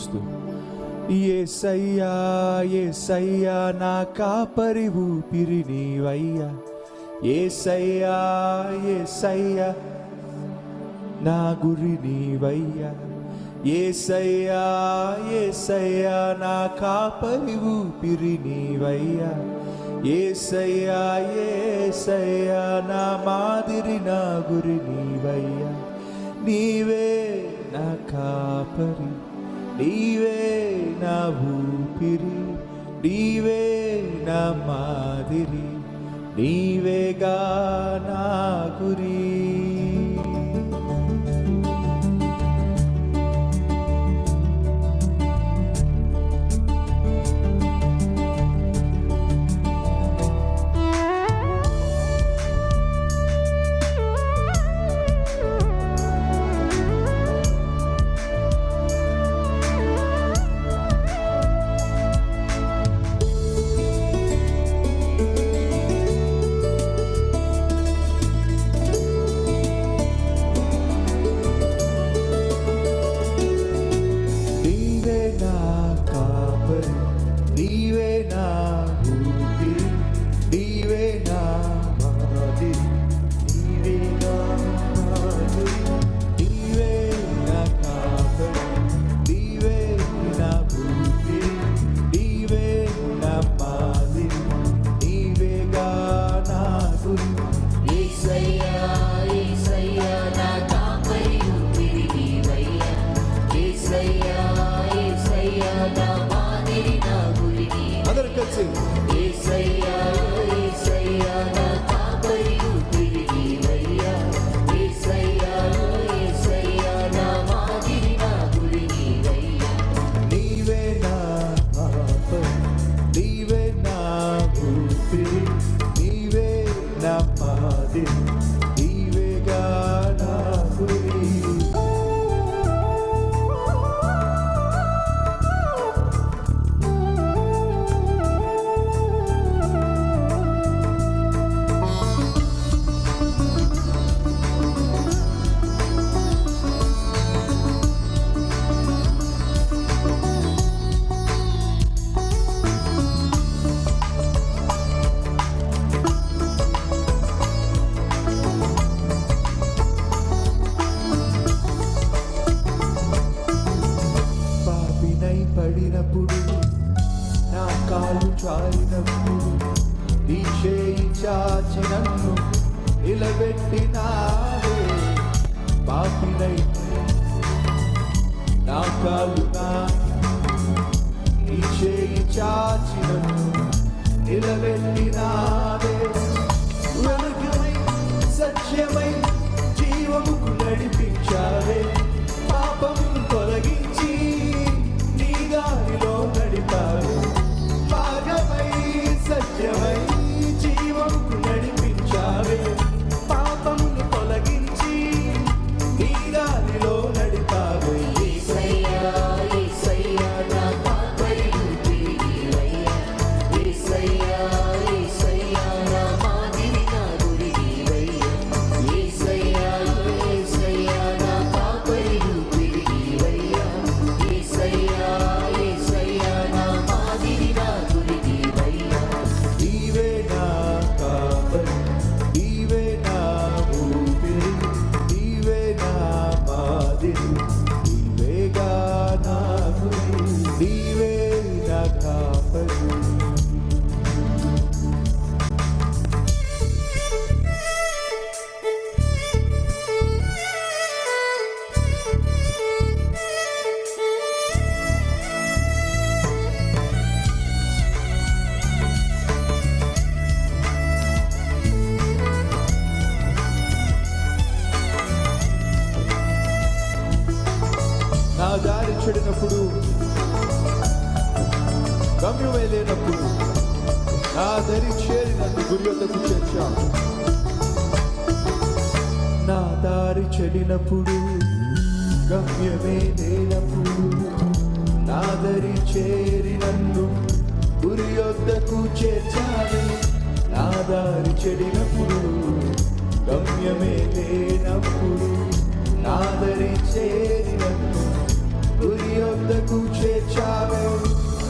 చూస్తూ యేసయ్యా యేసయ్యా నా కాపరి ఊపిరి నీవయ్యా, యేసయ్యా యేసయ్యా నా గురి నీవయ్యా, యేసయ్యా యేసయ్యా నా కాపరి ఊపిరి నీవయ్యా, యేసయ్యా యేసయ్యా నా మాదిరి నా గురి నీవయ్యా. నీవే నా కాపరి, నీవే నా ఊపిరి, నీవే నా మాదిరి, నీవేగా నా గురి. పడినప్పుడు నా కాలు చాలినప్పుడు నీ చేయి చాచి నన్ను నిలబెట్టినావే. పాపినై నా కాలు నీ చేయి చాచి నన్ను నిలబెట్టినావే. వెలుగుమై సత్యమై జీవముకు నడిపించావే. పాపం తొలగించి నీ దారిలో నడిపావే. మార్గమై సత్యమై జీవముకు నడిపించావే. పాపమును తొలగించి నీ దారిలో నడిపావే. యేసయ్యా యేసయ్యా నా కాపరి నీవయ్యా, యేసయ్యా యేసయ్యా నా మాదిరి నా గురి నీవయ్యా, యేసయ్యా యేసయ్యా నా కాపరి నీవయ్యా, యేసయ్యా యేసయ్యా నా మాదిరి నా గురి నీవయ్యా. నీవే నా కాపరి, నీవే నా ఊపిరి, నీవే నా మాదిరి, నీవేగా నా గురి, నీవే నా కాపరి. నా దారి చెడినప్పుడు, గమ్యమే లేనప్పుడు నా దరి చేరి నన్ను గురి వద్దకు చేర్చావు. నా దారి చెడినప్పుడు, గమ్యమే లేనప్పుడు నా దరి చేరి నన్ను గురి వద్దకు చేర్చావే. నా దారి చెడినప్పుడు, గమ్యమే లేనప్పుడు నా దరి చేరి నన్ను గురి వద్దకు తెచ్చావే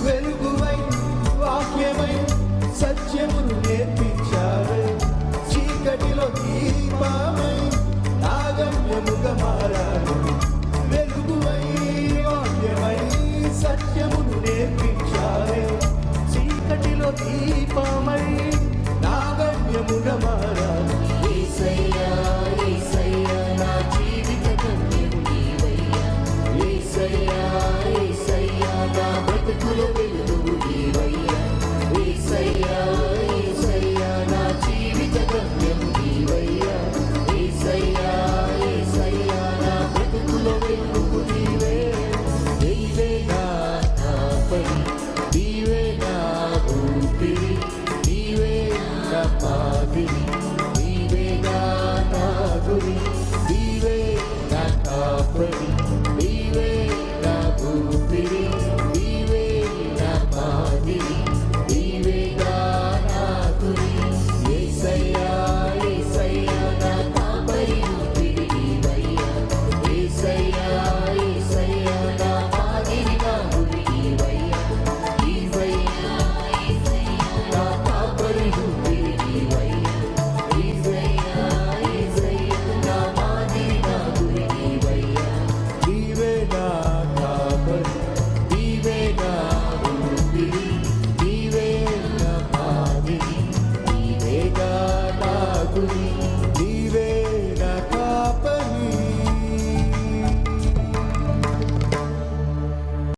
వెలుగువై వాక్యమై సత్యమును నేర్పించావే చీకటిలో దీపమై నా గమ్యముగా మారాను వెలుగువై వాక్యమై సత్యమును నేర్పించావే చీకటిలో దీపమై నా గమ్యముగా మారాను యేసయ్యా యేసయ్యా నా జీవిత గమ్యము నీవయ్యా యేసయ్యా యేసయ్యా నా బ్రతుకులో